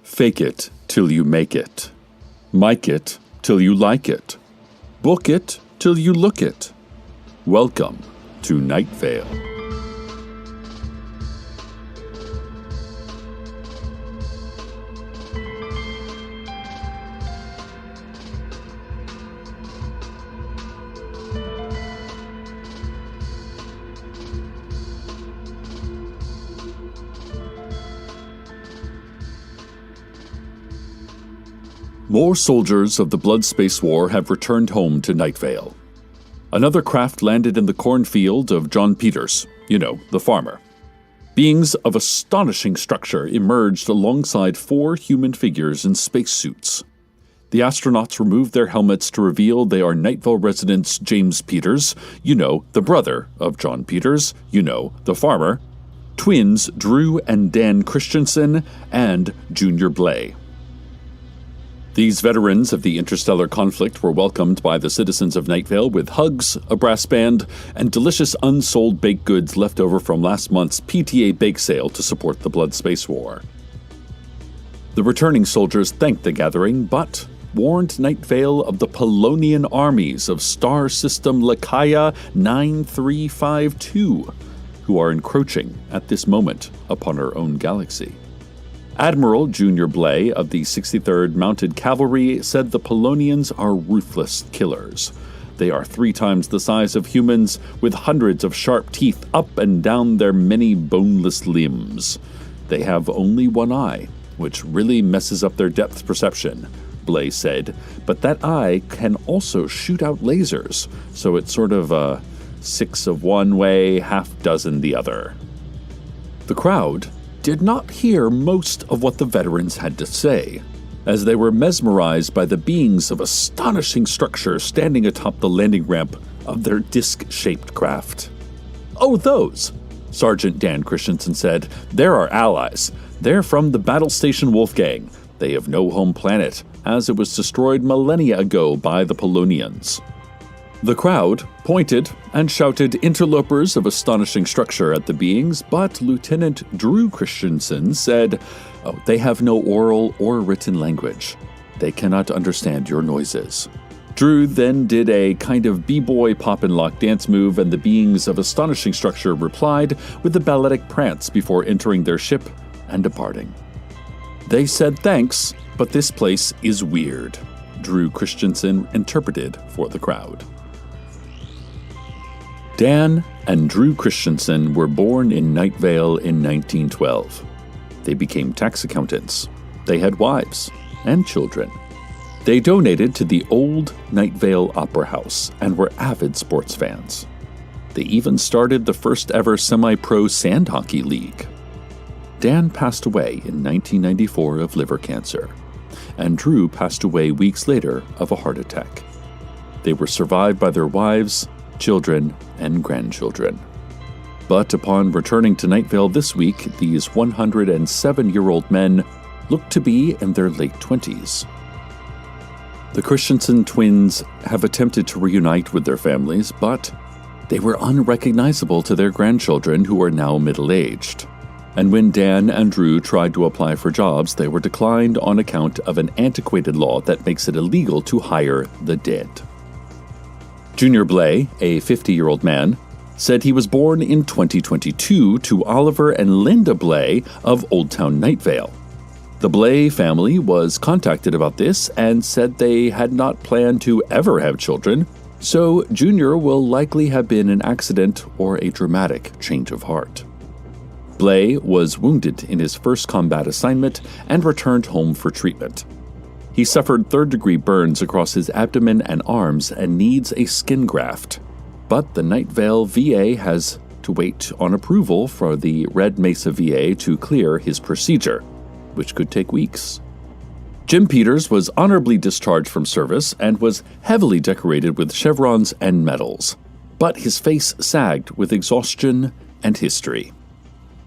Fake it till you make it. Mic it till you like it. Book it till you look it. Welcome to Night Vale. More soldiers of the Blood Space War have returned home to Night Vale. Another craft landed in the cornfield of John Peters, the farmer. Beings of astonishing structure emerged alongside 4 human figures in spacesuits. The astronauts removed their helmets to reveal they are Night Vale residents James Peters, the brother of John Peters, the farmer, twins Drew and Dan Christensen, and Junior Blay. These veterans of the interstellar conflict were welcomed by the citizens of Night Vale with hugs, a brass band, and delicious unsold baked goods left over from last month's PTA bake sale to support the Blood Space War. The returning soldiers thanked the gathering, but warned Night Vale of the Polonian armies of Star System Lacaia 9352, who are encroaching at this moment upon our own galaxy. Admiral Junior Blay of the 63rd Mounted Cavalry said the Polonians are ruthless killers. They are 3 times the size of humans, with hundreds of sharp teeth up and down their many boneless limbs. They have only one eye, which really messes up their depth perception, Blay said, but that eye can also shoot out lasers, so it's sort of a 6 of one way, half dozen the other. The crowd did not hear most of what the veterans had to say, as they were mesmerized by the beings of astonishing structure standing atop the landing ramp of their disc-shaped craft. "Oh, those," Sergeant Dan Christensen said. "They're our allies. They're from the Battle Station Wolfgang. They have no home planet, as it was destroyed millennia ago by the Polonians." The crowd pointed and shouted interlopers of astonishing structure at the beings, but Lieutenant Drew Christensen said, "They have no oral or written language. They cannot understand your noises." Drew then did a kind of b-boy pop-and-lock dance move, and the beings of astonishing structure replied with a balletic prance before entering their ship and departing. "They said thanks, but this place is weird," Drew Christensen interpreted for the crowd. Dan and Drew Christensen were born in Night Vale in 1912. They became tax accountants. They had wives and children. They donated to the old Night Vale Opera House and were avid sports fans. They even started the first ever semi-pro sand hockey league. Dan passed away in 1994 of liver cancer, and Drew passed away weeks later of a heart attack. They were survived by their wives, children, and grandchildren. But upon returning to Night Vale this week, these 107-year-old men look to be in their late 20s. The Christensen twins have attempted to reunite with their families, but they were unrecognizable to their grandchildren, who are now middle-aged. And when Dan and Drew tried to apply for jobs, they were declined on account of an antiquated law that makes it illegal to hire the dead. Junior Blay, a 50-year-old man, said he was born in 2022 to Oliver and Linda Blay of Old Town Night Vale. The Blay family was contacted about this and said they had not planned to ever have children, so Junior will likely have been an accident or a dramatic change of heart. Blay was wounded in his first combat assignment and returned home for treatment. He suffered 3rd-degree burns across his abdomen and arms and needs a skin graft. But the Night Vale VA has to wait on approval for the Red Mesa VA to clear his procedure, which could take weeks. Jim Peters was honorably discharged from service and was heavily decorated with chevrons and medals, but his face sagged with exhaustion and history.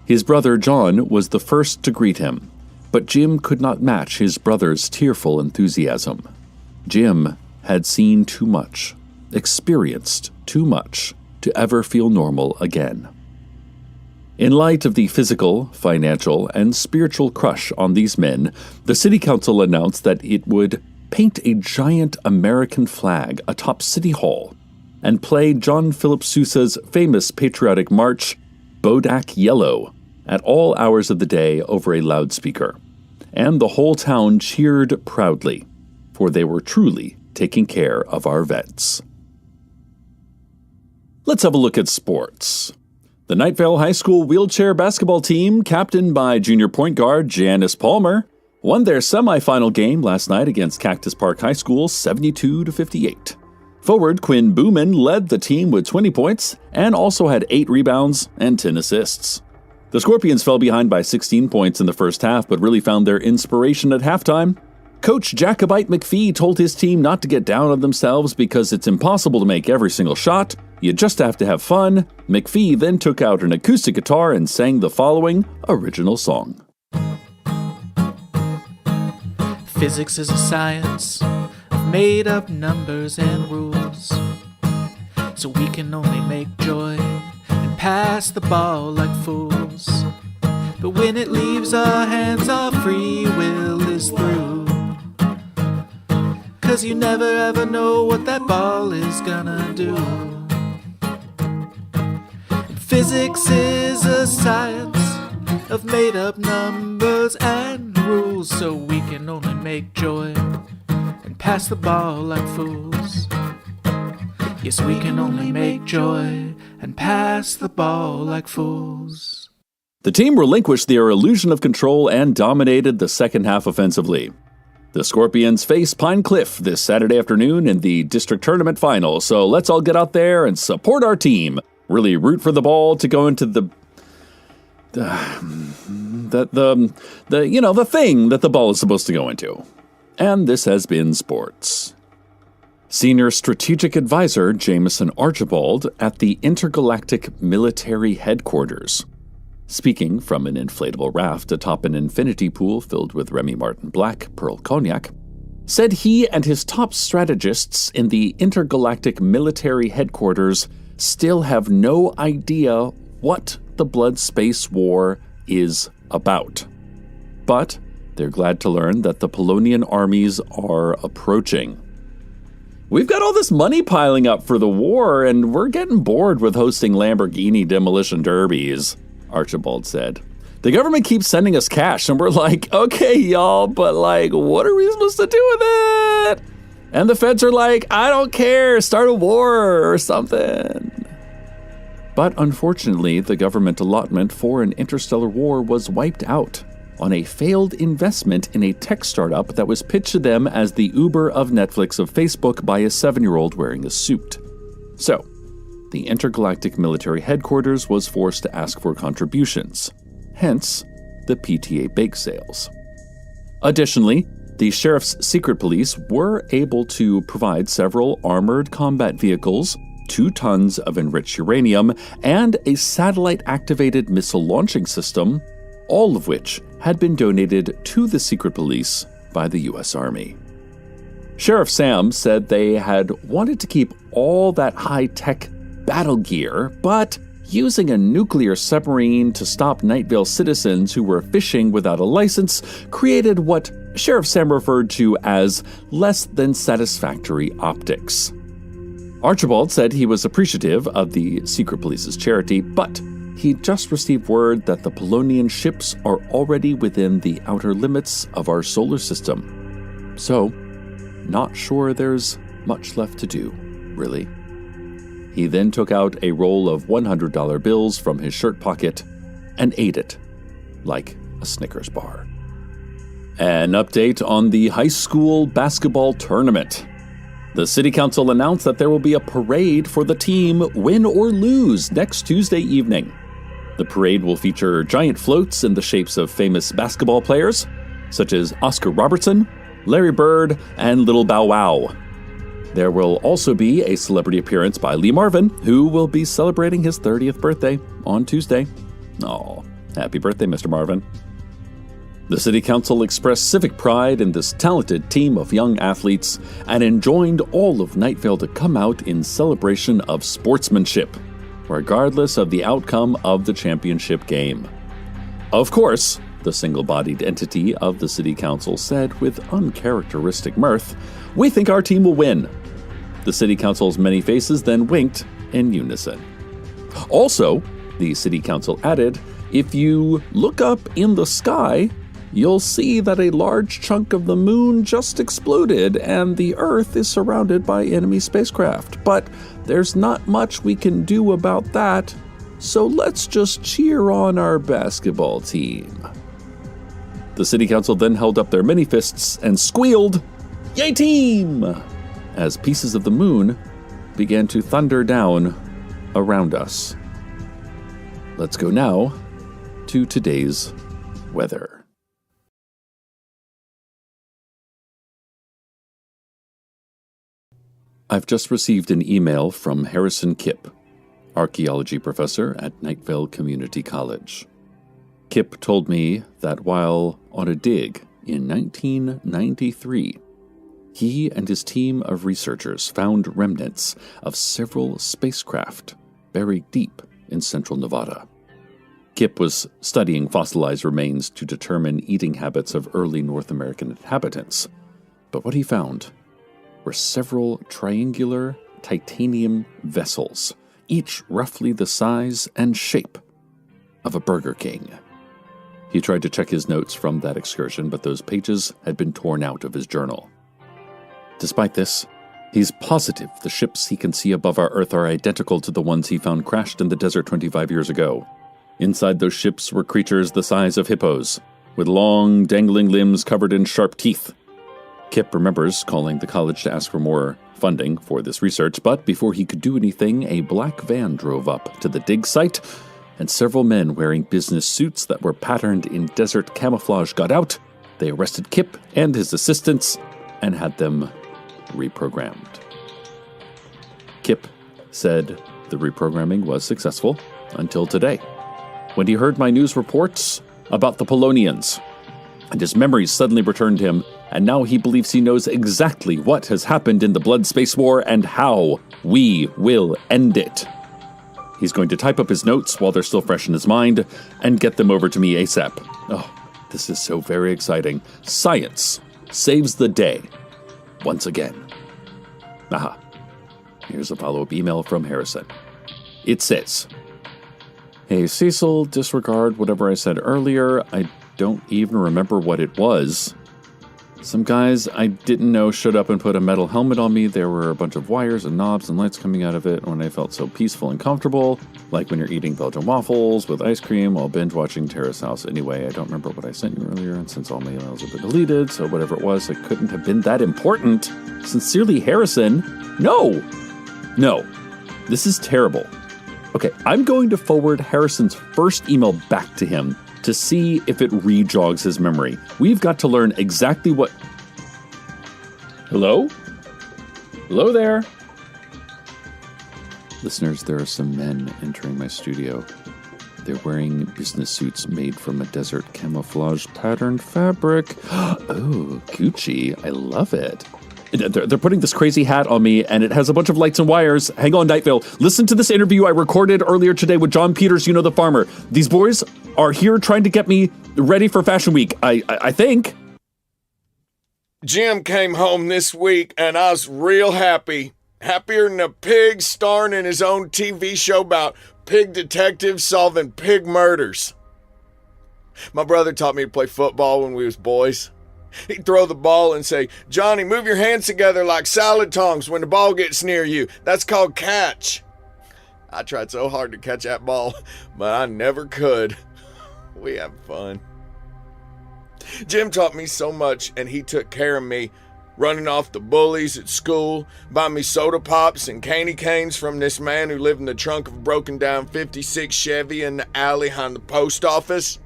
His brother John was the first to greet him, but Jim could not match his brother's tearful enthusiasm. Jim had seen too much, experienced too much, to ever feel normal again. In light of the physical, financial, and spiritual crush on these men, the City Council announced that it would paint a giant American flag atop City Hall and play John Philip Sousa's famous patriotic march, Bodak Yellow, at all hours of the day over a loudspeaker. And the whole town cheered proudly, for they were truly taking care of our vets. Let's have a look at sports. The Night Vale High School wheelchair basketball team, captained by junior point guard Janice Palmer, won their semifinal game last night against Cactus Park High School 72-58. Forward Quinn Booman led the team with 20 points and also had 8 rebounds and 10 assists. The Scorpions fell behind by 16 points in the first half, but really found their inspiration at halftime. Coach Jacobite McPhee told his team not to get down on themselves because it's impossible to make every single shot. You just have to have fun. McPhee then took out an acoustic guitar and sang the following original song. Physics is a science of made-up numbers and rules. So we can only make joy and pass the ball like fools. But when it leaves our hands, our free will is through. 'Cause you never ever know what that ball is gonna do. Physics is a science of made-up numbers and rules. So we can only make joy and pass the ball like fools. Yes, we can only make joy and pass the ball like fools. The team relinquished their illusion of control and dominated the second half offensively. The Scorpions face Pine Cliff this Saturday afternoon in the district tournament final, so let's all get out there and support our team. Really root for the ball to go into the thing that the ball is supposed to go into. And this has been sports. Senior Strategic Advisor Jameson Archibald at the Intergalactic Military Headquarters, speaking from an inflatable raft atop an infinity pool filled with Remy Martin Black Pearl Cognac, said he and his top strategists in the Intergalactic Military Headquarters still have no idea what the Blood Space War is about. But they're glad to learn that the Polonian armies are approaching. We've got all this money piling up for the war, and we're getting bored with hosting Lamborghini demolition derbies, Archibald said. The government keeps sending us cash, and we're like, okay, y'all, but what are we supposed to do with it? And the feds are like, I don't care, start a war or something. But unfortunately, the government allotment for an interstellar war was wiped out on a failed investment in a tech startup that was pitched to them as the Uber of Netflix of Facebook by a 7-year-old wearing a suit. So, the Intergalactic Military Headquarters was forced to ask for contributions, hence the PTA bake sales. Additionally, the Sheriff's Secret Police were able to provide several armored combat vehicles, 2 tons of enriched uranium, and a satellite-activated missile launching system, all of which had been donated to the Secret Police by the U.S. Army. Sheriff Sam said they had wanted to keep all that high-tech battle gear, but using a nuclear submarine to stop Night Vale citizens who were fishing without a license created what Sheriff Sam referred to as less than satisfactory optics. Archibald said he was appreciative of the Secret Police's charity, but he just received word that the Polonian ships are already within the outer limits of our solar system. So, not sure there's much left to do, really. He then took out a roll of $100 bills from his shirt pocket and ate it like a Snickers bar. An update on the high school basketball tournament. The City Council announced that there will be a parade for the team, win or lose, next Tuesday evening. The parade will feature giant floats in the shapes of famous basketball players, such as Oscar Robertson, Larry Bird, and Little Bow Wow. There will also be a celebrity appearance by Lee Marvin, who will be celebrating his 30th birthday on Tuesday. Aw, happy birthday, Mr. Marvin. The City Council expressed civic pride in this talented team of young athletes and enjoined all of Night Vale to come out in celebration of sportsmanship. regardless of the outcome of the championship game. Of course, the single-bodied entity of the city council said with uncharacteristic mirth, "We think our team will win." The city council's many faces then winked in unison. Also, the city council added, "If you look up in the sky, you'll see that a large chunk of the moon just exploded and the Earth is surrounded by enemy spacecraft. But there's not much we can do about that, so let's just cheer on our basketball team." The city council then held up their many fists and squealed, "Yay team!" as pieces of the moon began to thunder down around us. Let's go now to today's weather. I've just received an email from Harrison Kipp, archaeology professor at Night Vale Community College. Kipp told me that while on a dig in 1993, he and his team of researchers found remnants of several spacecraft buried deep in central Nevada. Kipp was studying fossilized remains to determine eating habits of early North American inhabitants, but what he found were several triangular titanium vessels, each roughly the size and shape of a Burger King. He tried to check his notes from that excursion, but those pages had been torn out of his journal. Despite this, he's positive the ships he can see above our Earth are identical to the ones he found crashed in the desert 25 years ago. Inside those ships were creatures the size of hippos, with long, dangling limbs covered in sharp teeth. Kipp remembers calling the college to ask for more funding for this research, but before he could do anything, a black van drove up to the dig site, and several men wearing business suits that were patterned in desert camouflage got out. They arrested Kipp and his assistants and had them reprogrammed. Kipp said the reprogramming was successful until today, when he heard my news reports about the Polonians, and his memories suddenly returned him, and now he believes he knows exactly what has happened in the Blood Space War and how we will end it. He's going to type up his notes while they're still fresh in his mind and get them over to me ASAP. Oh, this is so very exciting. Science saves the day once again. Aha. Here's a follow-up email from Harrison. It says, "Hey, Cecil, disregard whatever I said earlier. I don't even remember what it was. Some guys I didn't know showed up and put a metal helmet on me. There were a bunch of wires and knobs and lights coming out of it when I felt so peaceful and comfortable, like when you're eating Belgian waffles with ice cream while binge-watching Terrace House. Anyway, I don't remember what I sent you earlier, and since all my emails have been deleted, so whatever it was, it couldn't have been that important. Sincerely, Harrison." No, this is terrible. Okay, I'm going to forward Harrison's first email back to him to see if it rejogs his memory. We've got to learn exactly what... Hello? Hello there? Listeners, there are some men entering my studio. They're wearing business suits made from a desert camouflage patterned fabric. Oh, Gucci. I love it. They're putting this crazy hat on me, and it has a bunch of lights and wires. Hang on, Night Vale. Listen to this interview I recorded earlier today with John Peters, the farmer. These boys are here trying to get me ready for Fashion Week, I think. Jim came home this week, and I was real happy. Happier than a pig starring in his own TV show about pig detectives solving pig murders. My brother taught me to play football when we was boys. He'd throw the ball and say, "Johnny, move your hands together like salad tongs when the ball gets near you. That's called catch." I tried so hard to catch that ball, but I never could. We have fun. Jim taught me so much, and he took care of me, running off the bullies at school, buying me soda pops and candy canes from this man who lived in the trunk of a broken down 56 Chevy in the alley behind the post office.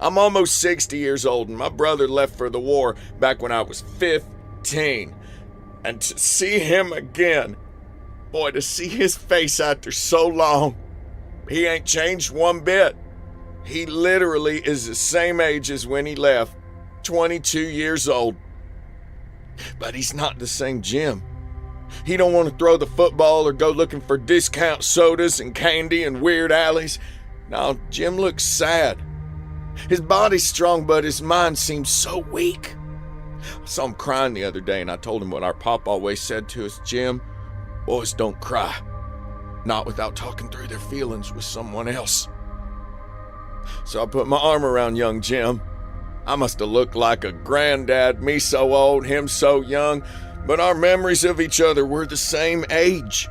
I'm almost 60 years old, and my brother left for the war back when I was 15. And to see him again, boy, to see his face after so long, he ain't changed one bit. He literally is the same age as when he left, 22 years old. But he's not the same Jim. He don't want to throw the football or go looking for discount sodas and candy and weird alleys. No, Jim looks sad. His body's strong, but his mind seems so weak. I saw him crying the other day, and I told him what our pop always said to us: Jim, boys don't cry. Not without talking through their feelings with someone else. So I put my arm around young Jim. I must have looked like a granddad, me so old, him so young, but our memories of each other were the same age.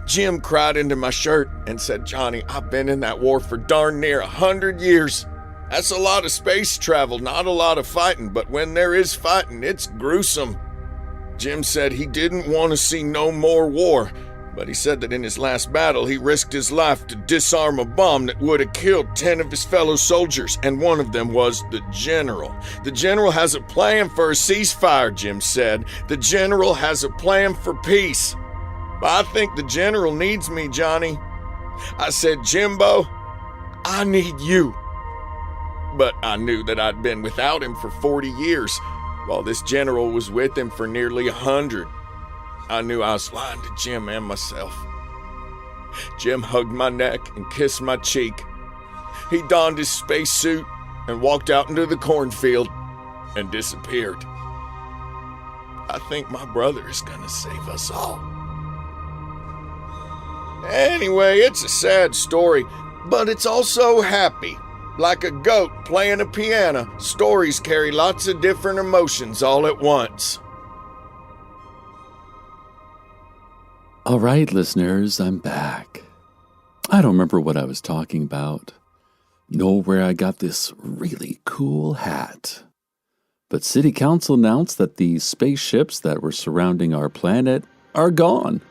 Jim cried into my shirt and said, "Johnny, I've been in that war for darn near 100 years. That's a lot of space travel, not a lot of fighting, but when there is fighting, it's gruesome." Jim said he didn't want to see no more war, but he said that in his last battle, he risked his life to disarm a bomb that would have killed 10 of his fellow soldiers, and one of them was the general. The general has a plan for a ceasefire, Jim said. The general has a plan for peace. But I think the general needs me, Johnny. I said, "Jimbo, I need you." But I knew that I'd been without him for 40 years, while this general was with him for nearly 100. I knew I was lying to Jim and myself. Jim hugged my neck and kissed my cheek. He donned his spacesuit and walked out into the cornfield and disappeared. I think my brother is gonna save us all. Anyway, it's a sad story, but it's also happy. Like a goat playing a piano, stories carry lots of different emotions all at once. All right, listeners, I'm back. I don't remember what I was talking about, nor where I got this really cool hat. But City Council announced that the spaceships that were surrounding our planet are gone.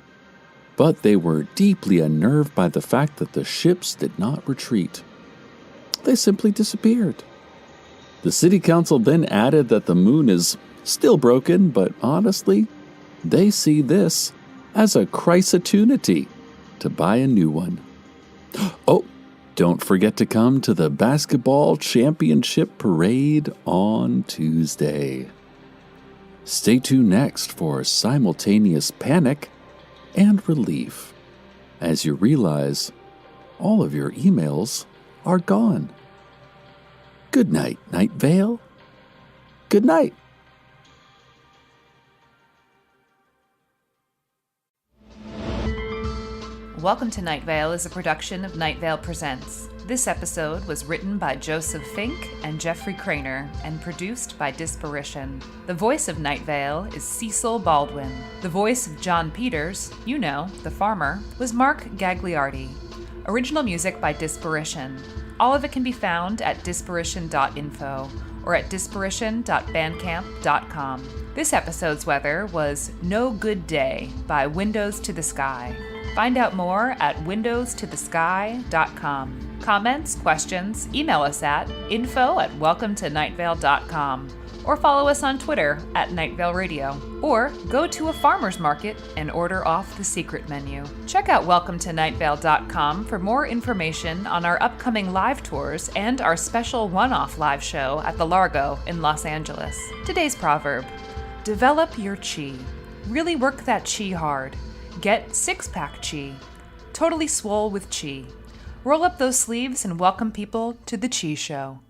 But they were deeply unnerved by the fact that the ships did not retreat. They simply disappeared. The City Council then added that the moon is still broken, but honestly, they see this as a crisis-opportunity to buy a new one. Oh, don't forget to come to the basketball championship parade on Tuesday. Stay tuned next for simultaneous panic and relief as you realize all of your emails are gone. Good night, Night Vale. Good night. Welcome to Night Vale is a production of Night Vale Presents. This episode was written by Joseph Fink and Jeffrey Craner and produced by Disparition. The voice of Night Vale is Cecil Baldwin. The voice of John Peters, you know, the farmer, was Mark Gagliardi. Original music by Disparition. All of it can be found at disparition.info or at disparition.bandcamp.com. This episode's weather was No Good Day by Windows to the Sky. Find out more at windowstothesky.com. Comments, questions, email us at info@welcometonightvale.com or follow us on Twitter at Night Vale Radio, or go to a farmer's market and order off the secret menu. Check out welcometonightvale.com for more information on our upcoming live tours and our special one-off live show at the Largo in Los Angeles. Today's proverb: develop your chi. Really work that chi hard. Get six-pack chi. Totally swole with chi. Roll up those sleeves and welcome people to the Chi Show.